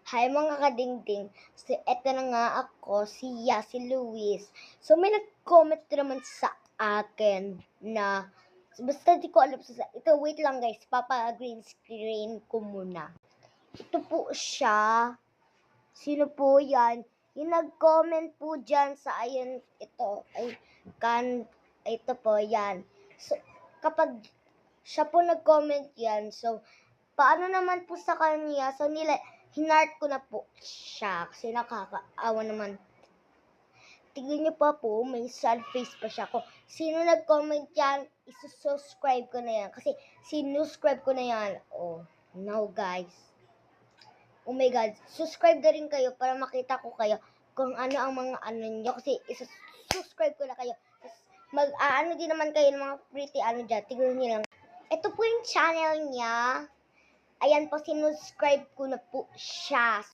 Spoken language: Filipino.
Hi mga kadingding. So, eto na nga ako, si Luis. So, may nag-comment naman sa akin na, basta di ko alam sa, ito, wait lang guys, papa-green screen ko muna. Ito po siya. Sino po yan? Yung nag-comment po dyan sa, ayun, ito, ito po, yan. So, kapag siya po nag-comment yan, so, paano naman po sa kanya? So, hinart ko na po siya kasi nakakaawa naman. Tignan niyo pa po, may sad face pa siya. Kung sino nag-comment yan, isusubscribe ko na yan. Kasi sinuscribe ko na yan. Oh, no guys. Oh my God, subscribe na rin kayo para makita ko kayo kung ano ang mga ano nyo. Kasi isusubscribe ko na kayo. Tapos mag-ano din naman kayo ng mga pretty ano dyan. Tignan niyo lang. Ito po yung channel niya. Ayan po, sinuscribe ko na po siya.